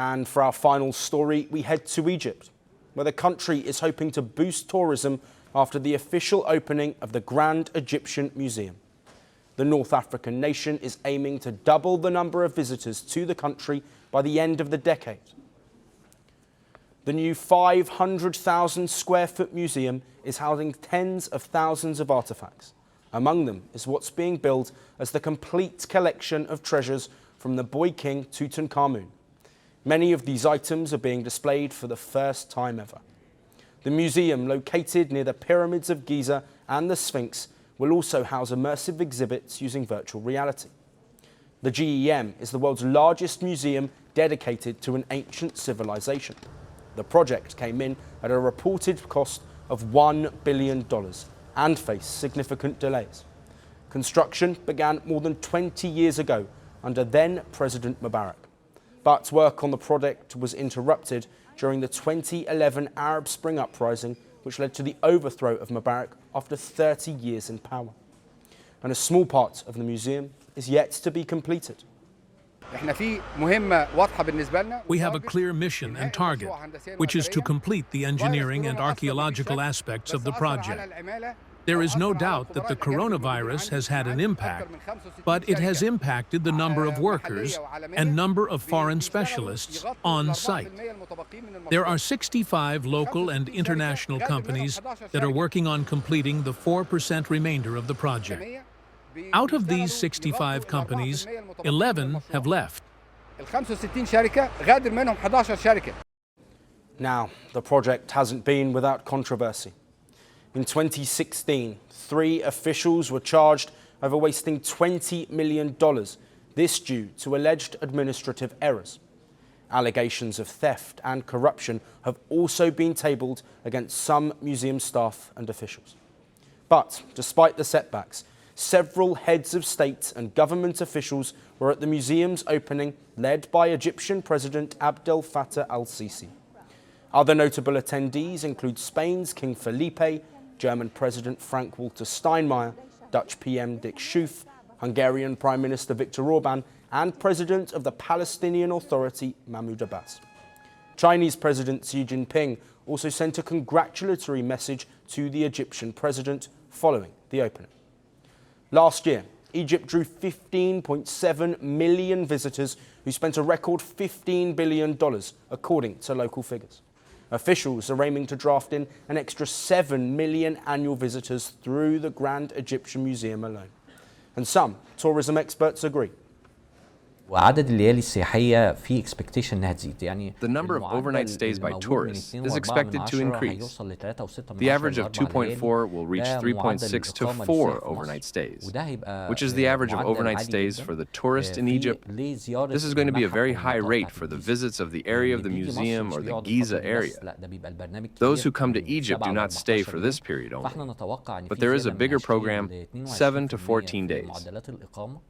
And for our final story, we head to Egypt, where the country is hoping to boost tourism after the official opening of the Grand Egyptian Museum. The North African nation is aiming to double the number of visitors to the country by the end of the decade. The new 500,000 square foot museum is housing tens of thousands of artifacts. Among them is what's being billed as the complete collection of treasures from the boy king Tutankhamun. Many of these items are being displayed for the first time ever. The museum, located near the Pyramids of Giza and the Sphinx, will also house immersive exhibits using virtual reality. The GEM is the world's largest museum dedicated to an ancient civilization. The project came in at a reported cost of $1 billion and faced significant delays. Construction began more than 20 years ago under then President Mubarak. But work on the project was interrupted during the 2011 Arab Spring uprising, which led to the overthrow of Mubarak after 30 years in power. And a small part of the museum is yet to be completed. We have a clear mission and target, which is to complete the engineering and archaeological aspects of the project. There is no doubt that the coronavirus has had an impact, but it has impacted the number of workers and number of foreign specialists on site. There are 65 local and international companies that are working on completing the 4% remainder of the project. Out of these 65 companies, 11 have left. Now, the project hasn't been without controversy. In 2016, 3 officials were charged over wasting $20 million, this due to alleged administrative errors. Allegations of theft and corruption have also been tabled against some museum staff and officials. But despite the setbacks, several heads of state and government officials were at the museum's opening, led by Egyptian President Abdel Fattah El-Sisi. Other notable attendees include Spain's King Felipe, German President Frank-Walter Steinmeier, Dutch PM Dick Schoof, Hungarian Prime Minister Viktor Orban, and President of the Palestinian Authority Mahmoud Abbas. Chinese President Xi Jinping also sent a congratulatory message to the Egyptian president following the opening. Last year, Egypt drew 15.7 million visitors who spent a record $15 billion, according to local figures. Officials are aiming to draft in an extra 7 million annual visitors through the Grand Egyptian Museum alone. And some tourism experts agree. وعدد الليالي السياحية في expectation إنها تزيد يعني The number of overnight stays by tourists is expected to increase. The average of 2.4 will reach 3.6 to 4 overnight stays, which is the average of overnight stays for the tourist in Egypt. This is going to be a very high rate for the visits of the area of the museum or the Giza area. Those who come to Egypt do not stay for this period only, but there is a bigger program, 7 to 14 days.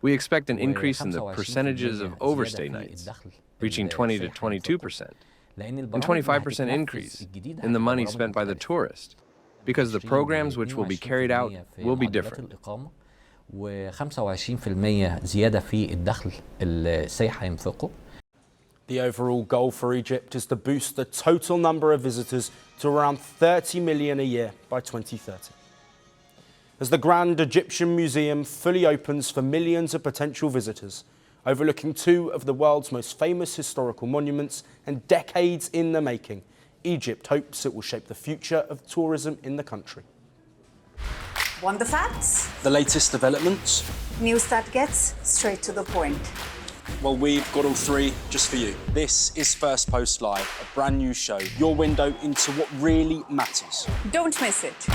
We expect an increase in the percentages of overstay nights, reaching 20 to 22%, and 25% increase in the money spent by the tourist, because the programs which will be carried out will be different. The overall goal for Egypt is to boost the total number of visitors to around 30 million a year by 2030. As the Grand Egyptian Museum fully opens for millions of potential visitors, overlooking 2 of the world's most famous historical monuments and decades in the making, Egypt hopes it will shape the future of tourism in the country. Want the facts? The latest developments? News that gets straight to the point. Well, we've got all 3 just for you. This is Firstpost Live, a brand new show, your window into what really matters. Don't miss it.